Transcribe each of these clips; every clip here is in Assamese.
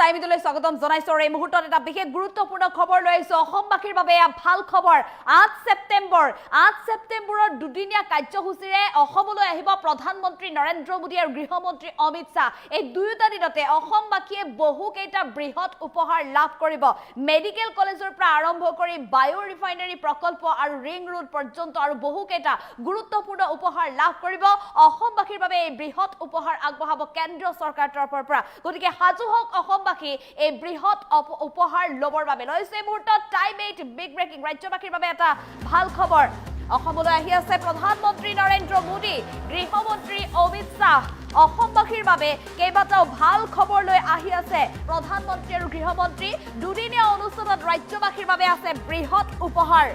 টাইমিলৈ স্বাগতম জনাইছো এই মুহূৰ্তত এটা বিশেষ গুৰুত্বপূৰ্ণ খবৰ লৈ আহিছো অসমবাসীৰ বাবে ভাল খবৰ 8 ছেপ্টেম্বৰৰ দুদিনীয়া কাৰ্যসূচীৰে অসমলৈ আহিব প্ৰধানমন্ত্ৰী নৰেন্দ্ৰ মোদী আৰু গৃহমন্ত্ৰী অমিত শাহ এই দুয়োটা দিনতে অসমবাসীয়ে বহু কেইটা বৃহৎ উপহাৰ লাভ কৰিব মেডিকেল কলেজৰ পৰা আৰম্ভ কৰি বায়ো ৰিফাইনাৰী প্ৰকল্প আৰু ৰিং ৰোড পৰ্যন্ত আৰু বহু কেইটা গুৰুত্বপূৰ্ণ উপহাৰ লাভ কৰিব অসমবাসীৰ বাবে এই বৃহৎ উপহাৰ আগবঢ়াব কেন্দ্ৰ চৰকাৰৰ তৰফৰ পৰা গতিকে হাজু হওক অসমবাসী এই বৃহৎ উপহাৰ লবৰ বাবে লৈছে এই মুহূৰ্তত টাইম 8 বিগ ব্ৰেকিং ৰাজ্যবাসীৰ বাবে এটা ভাল খবৰ অসমলৈ আহি আছে প্ৰধানমন্ত্ৰী নৰেন্দ্ৰ মোদী গৃহমন্ত্ৰী অমিত শাহ অসমবাসীৰ বাবে কেইবাটাও ভাল খবৰ লৈ আহি আছে প্ৰধানমন্ত্ৰী আৰু গৃহমন্ত্ৰী দুদিনীয়া অনুষ্ঠানত ৰাজ্যবাসীৰ বাবে আছে বৃহৎ উপহাৰ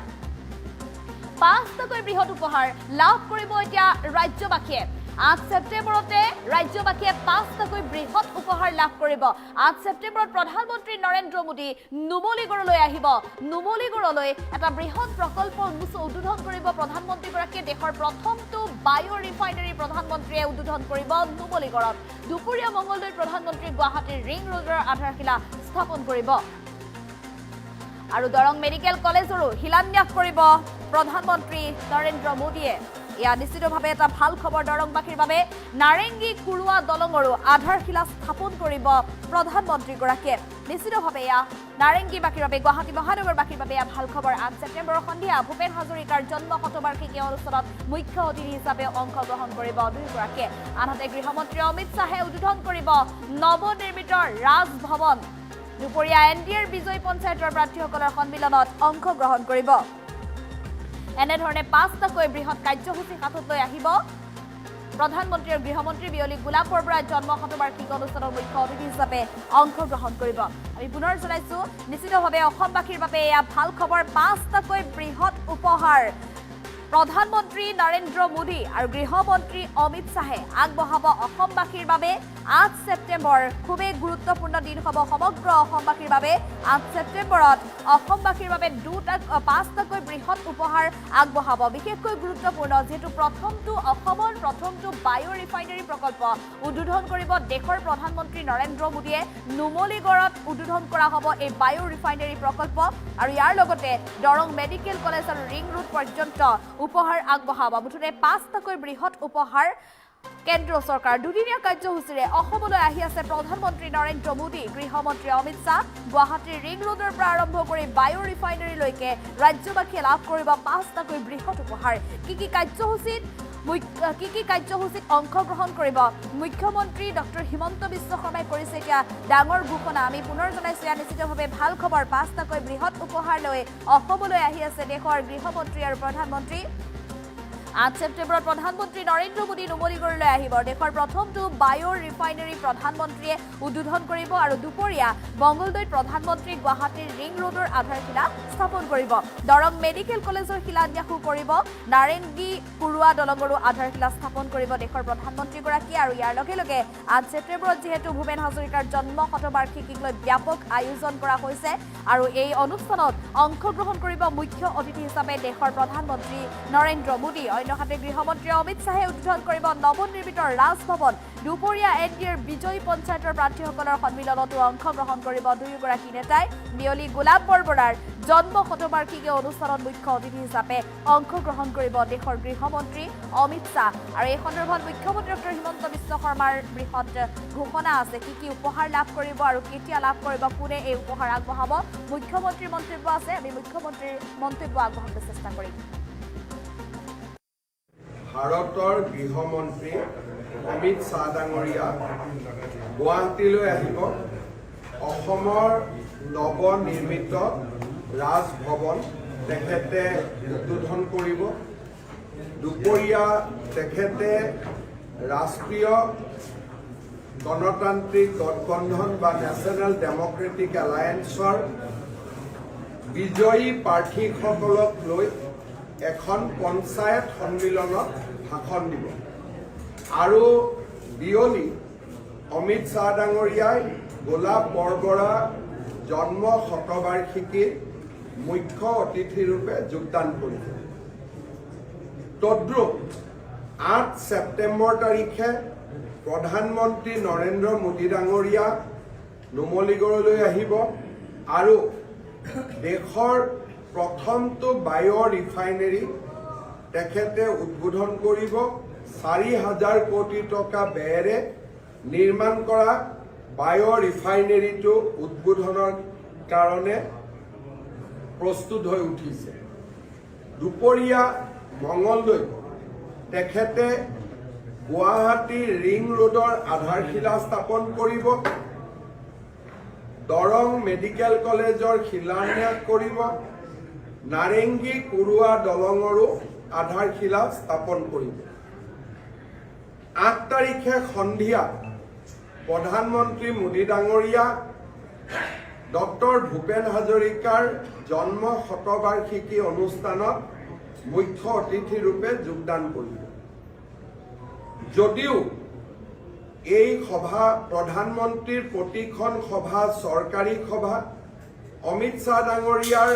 পাঁচটাকৈ বৃহৎ উপহাৰ লাভ কৰিব এতিয়া ৰাজ্যবাসীয়ে 8 ছেপ্টেম্বৰতে ৰাজ্যবাসীয়ে পাঁচটাকৈ বৃহৎ উপহাৰ লাভ কৰিব 8 ছেপ্টেম্বৰত প্ৰধানমন্ত্ৰী নৰেন্দ্ৰ মোদী নুমলীগড়লৈ আহিব নুমলীগড়লৈ এটা বৃহৎ প্ৰকল্প উদ্বোধন কৰিব প্ৰধানমন্ত্ৰীগৰাকীয়ে দেশৰ প্ৰথমটো বায়ো ৰিফাইনাৰী প্ৰধানমন্ত্ৰীয়ে উদ্বোধন কৰিব নুমলীগড়ত দুপৰীয়া মংগলদৈত প্ৰধানমন্ত্ৰী গুৱাহাটীৰ ৰিং ৰোডৰ আধাৰশিলা স্থাপন কৰিব আৰু দৰং মেডিকেল কলেজৰো শিলান্যাস কৰিব প্ৰধানমন্ত্ৰী নৰেন্দ্ৰ মোদীয়ে ইয়া নিশ্চিতভাৱে এটা ভাল খবৰ দৰংবাসীৰ বাবে নাৰেংগী কুৰুৱা দলঙৰো আধাৰশিলা স্থাপন কৰিব প্ৰধানমন্ত্ৰীগৰাকীয়ে নিশ্চিতভাৱে ইয়া নাৰেংগীবাসীৰ বাবে গুৱাহাটী মহানগৰবাসীৰ বাবে ভাল খবৰ 8 ছেপ্টেম্বৰৰ সন্ধিয়া ভূপেন হাজৰিকাৰ জন্ম শতবাৰ্ষিকী অনুষ্ঠানত মুখ্য অতিথি হিচাপে অংশগ্ৰহণ কৰিব দুয়োগৰাকীয়ে আনহাতে গৃহমন্ত্ৰী অমিত শাহে উদ্বোধন কৰিব নৱনিৰ্মিত ৰাজভৱন দুপৰীয়া এনডিএৰ বিজয় পঞ্চায়তৰ প্ৰাৰ্থীসকলৰ সন্মিলনত অংশগ্ৰহণ কৰিব এনেধৰণে পাঁচটাকৈ বৃহৎ কাৰ্যসূচী হাতত লৈ আহিব প্ৰধানমন্ত্ৰী আৰু গৃহমন্ত্ৰী বিয়লি গোলাপৰ পৰা জন্ম শতবাৰ্ষিকী অনুষ্ঠানৰ মুখ্য অতিথি হিচাপে অংশগ্ৰহণ কৰিব আমি পুনৰ জনাইছো নিশ্চিতভাৱে অসমবাসীৰ বাবে এয়া ভাল খবৰ পাঁচটাকৈ বৃহৎ উপহাৰ প্ৰধানমন্ত্ৰী নৰেন্দ্ৰ মোদী আৰু গৃহমন্ত্ৰী অমিত শাহে আগবঢ়াব অসমবাসীৰ বাবে 8 ছেপ্টেম্বৰ খুবেই গুৰুত্বপূৰ্ণ দিন হ'ব সমগ্ৰ অসমবাসীৰ বাবে 8 ছেপ্টেম্বৰত অসমবাসীৰ বাবে পাঁচটাকৈ বৃহৎ উপহাৰ আগবঢ়াব বিশেষকৈ গুৰুত্বপূৰ্ণ যেহেতু অসমৰ প্ৰথমটো বায়ো ৰিফাইনাৰী প্ৰকল্প উদ্বোধন কৰিব দেশৰ প্ৰধানমন্ত্ৰী নৰেন্দ্ৰ মোদীয়ে নুমলীগড়ত উদ্বোধন কৰা হ'ব এই বায়ো ৰিফাইনাৰী প্ৰকল্প আৰু ইয়াৰ লগতে দৰং মেডিকেল কলেজ আৰু ৰিং ৰোড পৰ্যন্ত উপহাৰ আগবঢ়াব মুঠতে পাঁচটাকৈ বৃহৎ উপহাৰ কেন্দ্ৰ চৰকাৰ দুদিনীয়া কাৰ্যসূচীৰে অসমলৈ আহি আছে প্ৰধানমন্ত্ৰী নৰেন্দ্ৰ মোদী গৃহমন্ত্ৰী অমিত শাহ গুৱাহাটীৰ ৰিং ৰোডৰ পৰা আৰম্ভ কৰি বায়ো ৰিফাইনাৰীলৈকে ৰাজ্যবাসীয়ে লাভ কৰিব পাঁচটাকৈ বৃহৎ উপহাৰ কি কাৰ্যসূচীত অংশগ্ৰহণ কৰিব মুখ্যমন্ত্ৰী ডক্টৰ হিমন্ত বিশ্ব শৰ্মাই কৰিছে এতিয়া ডাঙৰ ঘোষণা আমি পুনৰ জনাইছো ইয়াৰ নিশ্চিতভাৱে ভাল খবৰ পাঁচটাকৈ বৃহৎ উপহাৰ লৈ অসমলৈ আহি আছে দেশৰ গৃহমন্ত্ৰী আৰু প্ৰধানমন্ত্ৰী 8 ছেপ্টেম্বৰত প্ৰধানমন্ত্ৰী নৰেন্দ্ৰ মোদী নুমলীগড়লৈ আহিব দেশৰ প্ৰথমটো বায়ো ৰিফাইনাৰী প্ৰধানমন্ত্ৰীয়ে উদ্বোধন কৰিব আৰু দুপৰীয়া মংগলদৈত প্ৰধানমন্ত্ৰী গুৱাহাটীৰ ৰিং ৰোডৰ আধাৰশিলা স্থাপন কৰিব দৰং মেডিকেল কলেজৰ শিলান্যাসো কৰিব নাৰেংগী কুৰুৱা দলঙৰো আধাৰশিলা স্থাপন কৰিব দেশৰ প্ৰধানমন্ত্ৰীগৰাকীয়ে আৰু ইয়াৰ লগে লগে 8 ছেপ্টেম্বৰত যিহেতু ভূপেন হাজৰিকাৰ জন্ম শতবাৰ্ষিকীক লৈ ব্যাপক আয়োজন কৰা হৈছে আৰু এই অনুষ্ঠানত অংশগ্ৰহণ কৰিব মুখ্য অতিথি হিচাপে দেশৰ প্ৰধানমন্ত্ৰী নৰেন্দ্ৰ মোদী অন্যহাতে গৃহমন্ত্ৰী অমিত শাহে উদ্বোধন কৰিব নৱনিৰ্মিত ৰাজভৱন দুপৰীয়া এনডিএৰ বিজয় পঞ্চায়তৰ প্ৰাৰ্থীসকলৰ সন্মিলনতো অংশগ্ৰহণ কৰিব দুয়োগৰাকী নেতাই বিয়লি গোলাপ বৰবৰাৰ জন্ম শতবাৰ্ষিকী অনুষ্ঠানত মুখ্য অতিথি হিচাপে অংশগ্ৰহণ কৰিব দেশৰ গৃহমন্ত্ৰী অমিত শাহ আৰু এই সন্দৰ্ভত মুখ্যমন্ত্ৰী ডক্টৰ হিমন্ত বিশ্ব শৰ্মাৰ বৃহৎ ঘোষণা আছে কি উপহাৰ লাভ কৰিব আৰু কেতিয়া লাভ কৰিব কোনে এই উপহাৰ আগবঢ়াব মুখ্যমন্ত্ৰীৰ মন্তব্য আছে আমি মুখ্যমন্ত্ৰীৰ মন্তব্য আগবঢ়াবলৈ চেষ্টা কৰিম ভাৰতৰ গৃহমন্ত্ৰী অমিত শ্বাহ ডাঙৰীয়া গুৱাহাটীলৈ আহিব অসমৰ নৱনিৰ্মিত ৰাজভৱন তেখেতে উদ্বোধন কৰিব দুপৰীয়া তেখেতে ৰাষ্ট্ৰীয় গণতান্ত্ৰিক গঠবন্ধন বা নেশ্যনেল ডেমক্ৰেটিক এলায়েন্সৰ বিজয়ী প্ৰাৰ্থীসকলক লৈ এখন পঞ্চায়ত সন্মিলনত ভাষণ দিব আৰু বিয়লি অমিত শ্বাহ ডাঙৰীয়াই গোলাপ বৰবৰা জন্ম শতবাৰ্ষিকীৰ মুখ্য অতিথি ৰূপে যোগদান কৰিব তদ্ৰুপ 8 ছেপ্টেম্বৰ তাৰিখে প্ৰধানমন্ত্ৰী নৰেন্দ্ৰ মোদী ডাঙৰীয়া নুমলীগড়লৈ আহিব আৰু দেশৰ প্ৰথমটো বায়' ৰিফাইনেৰী তেখেতে উদ্বোধন কৰিব। 4,000 কোটি টকা ব্যয়েৰে নিৰ্মাণ কৰা বায়' ৰিফাইনেৰীটো উদ্বোধনৰ কাৰণে প্ৰস্তুত হৈ উঠিছে। দুপৰীয়া মঙলদৈ তেখেতে গুৱাহাটী ৰিং ৰোডৰ আধাৰশিলা স্থাপন কৰিব। দৰং মেডিকেল কলেজৰ শিলান্যাস কৰিব। নাৰেংগী কুৰুৱা দলঙৰো আধাৰশিলা স্থাপন কৰিব। 8 তাৰিখে সন্ধিয়া প্ৰধানমন্ত্ৰী মোদী ডাঙৰীয়া ডক্টৰ ভূপেন হাজৰিকাৰ জন্ম শতবাৰ্ষিকী অনুষ্ঠানত মুখ্য অতিথি ৰূপে যোগদান কৰিব। যদিও এই সভা প্ৰধানমন্ত্ৰীৰ প্ৰতিখন সভা চৰকাৰী সভা, অমিত শ্বাহ ডাঙৰীয়াৰ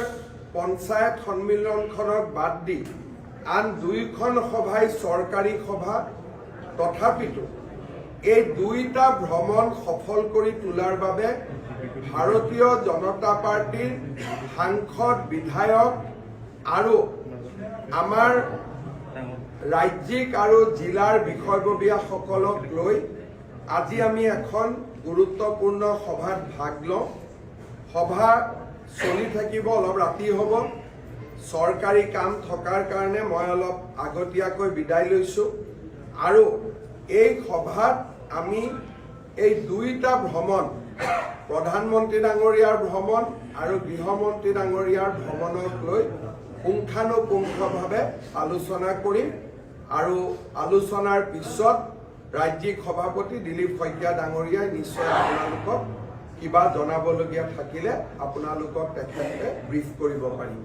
পঞ্চায়ত সন্মিলনখনক বাদ দি আন 2খন সভাই চৰকাৰী সভা, তথাপিতো এই 2টা ভ্ৰমণ সফল কৰি তোলাৰ বাবে ভাৰতীয় জনতা পাৰ্টিৰ সাংসদ, বিধায়ক আৰু আমাৰ ৰাজ্যিক আৰু জিলাৰ বিষয়ববীয়াসকলক লৈ আজি আমি এখন গুৰুত্বপূৰ্ণ সভাত ভাগ লওঁ। সভা চলি থাকিব, অলপ ৰাতি হ'ব। চৰকাৰী কাম থকাৰ কাৰণে মই অলপ আগতীয়াকৈ বিদায় লৈছোঁ আৰু এই সভাত আমি এই 2টা ভ্ৰমণ, প্ৰধানমন্ত্ৰী ডাঙৰীয়াৰ ভ্ৰমণ আৰু গৃহমন্ত্ৰী ডাঙৰীয়াৰ ভ্ৰমণক লৈ পুংখানুপুংখভাৱে আলোচনা কৰিম আৰু আলোচনাৰ পিছত ৰাজ্যিক সভাপতি দিলীপ শইকীয়া ডাঙৰীয়াই নিশ্চয় আপোনালোকক কিবা জনাবলগীয়া থাকিলে আপোনালোকক তেখেতে ব্ৰিফ কৰিব পাৰিব।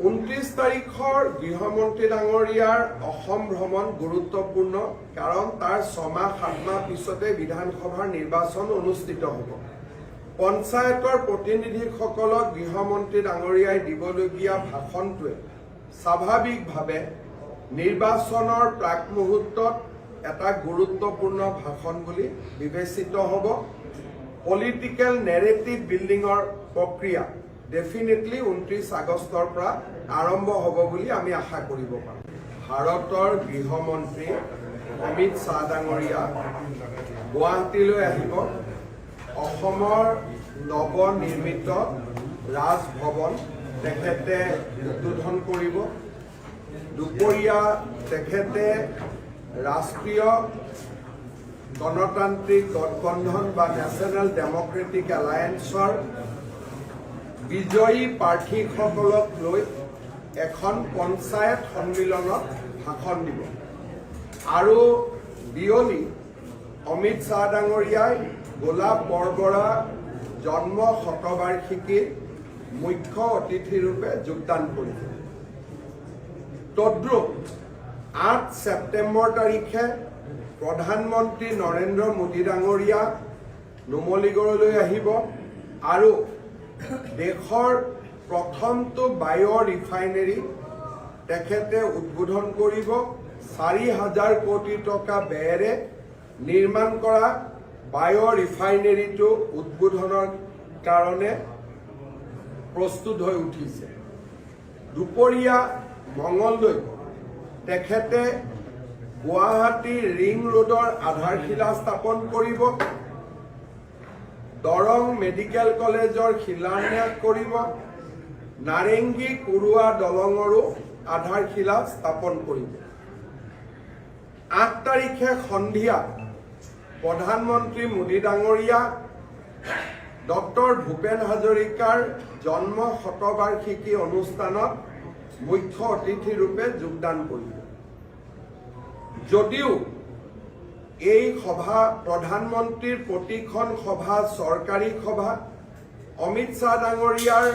29 তাৰিখৰ গৃহমন্ত্ৰী ডাঙৰীয়াৰ অসম ভ্ৰমণ গুৰুত্বপূৰ্ণ, কাৰণ তাৰ 6 মাহ 7 মাহ পিছতে বিধানসভাৰ নিৰ্বাচন অনুষ্ঠিত হ'ব। পঞ্চায়তৰ প্ৰতিনিধিসকলক গৃহমন্ত্ৰী ডাঙৰীয়াই দিবলগীয়া ভাষণটোৱে স্বাভাৱিকভাৱে নিৰ্বাচনৰ প্ৰাক মুহূৰ্তত এটা গুৰুত্বপূৰ্ণ ভাষণ বুলি বিবেচিত হ'ব। পলিটিকেল নেৰেটিভ বিল্ডিঙৰ প্ৰক্ৰিয়া ডেফিনেটলি 29 আগষ্টৰ পৰা আৰম্ভ হ'ব বুলি আমি আশা কৰিব পাৰোঁ। ভাৰতৰ গৃহমন্ত্ৰী অমিত শ্বাহ ডাঙৰীয়া গুৱাহাটীলৈ আহিব। অসমৰ নৱনিৰ্মিত ৰাজভৱন তেখেতে উদ্বোধন কৰিব। দুপৰীয়া তেখেতে ৰাষ্ট্ৰীয় গণতান্ত্ৰিক গঠবন্ধন বা নেশ্যনেল ডেমক্ৰেটিক এলায়েন্সৰ বিজয়ী প্ৰাৰ্থীসকলক লৈ এখন পঞ্চায়ত সন্মিলনত ভাষণ দিব আৰু বিয়লি অমিত শ্বাহ ডাঙৰীয়াই গোলাপ বৰবৰা জন্ম শতবাৰ্ষিকীৰ মুখ্য অতিথি ৰূপে যোগদান কৰিব। তদ্ৰুপ 8 ছেপ্টেম্বৰ তাৰিখে প্ৰধানমন্ত্ৰী নৰেন্দ্ৰ মোদী ডাঙৰীয়া নুমলীগড়লৈ আহিব আৰু দেশৰ প্ৰথমটো বায়' ৰিফাইনেৰী তেখেতে উদ্বোধন কৰিব। 4,000 কোটি টকা ব্যয়েৰে নিৰ্মাণ কৰা বায়' ৰিফাইনেৰীটো উদ্বোধনৰ কাৰণে প্ৰস্তুত হৈ উঠিছে। দুপৰীয়া মঙলদৈ তেখেতে গুৱাহাটী ৰিং ৰোডৰ আধাৰশিলা স্থাপন কৰিব। দৰং মেডিকেল কলেজৰ শিলান্যাস কৰিব। নাৰেংগী কুৰুৱা দলঙৰো আধাৰশিলা স্থাপন কৰিব। 8 তাৰিখে সন্ধিয়া প্ৰধানমন্ত্ৰী মোদী ডাঙৰীয়া ডক্টৰ ভূপেন হাজৰিকাৰ জন্ম শতবাৰ্ষিকী অনুষ্ঠানত মুখ্য অতিথি ৰূপে যোগদান কৰিব। যদিও এই সভা প্ৰধানমন্ত্ৰীৰ প্ৰতিখন সভা চৰকাৰী সভা, অমিত শ্বাহ ডাঙৰীয়াৰ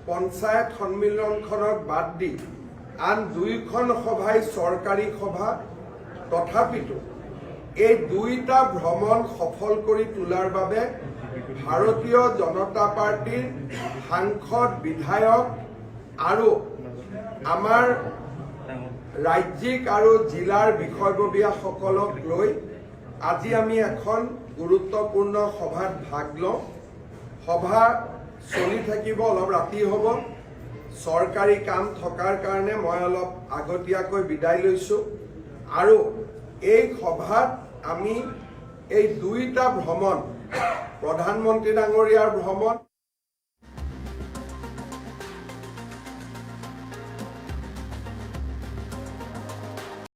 পঞ্চায়ত সন্মিলনখনক বাদ দি আন 2খন সভাই চৰকাৰী সভা, তথাপিতো এই 2টা ভ্ৰমণ সফল কৰি তোলাৰ বাবে ভাৰতীয় জনতা পাৰ্টিৰ সাংসদ, বিধায়ক আৰু আমাৰ ৰাজ্যিক আৰু জিলাৰ বিষয়ববীয়াসকলক লৈ আজি আমি এখন গুৰুত্বপূৰ্ণ সভাত ভাগ লওঁ। সভা চলি থাকিব, অলপ ৰাতি হ'ব। চৰকাৰী কাম থকাৰ কাৰণে মই অলপ আগতীয়াকৈ বিদায় লৈছোঁ। আৰু এই সভাত আমি এই দুইটা ভ্ৰমণ, প্ৰধানমন্ত্ৰী ডাঙৰীয়াৰ ভ্ৰমণ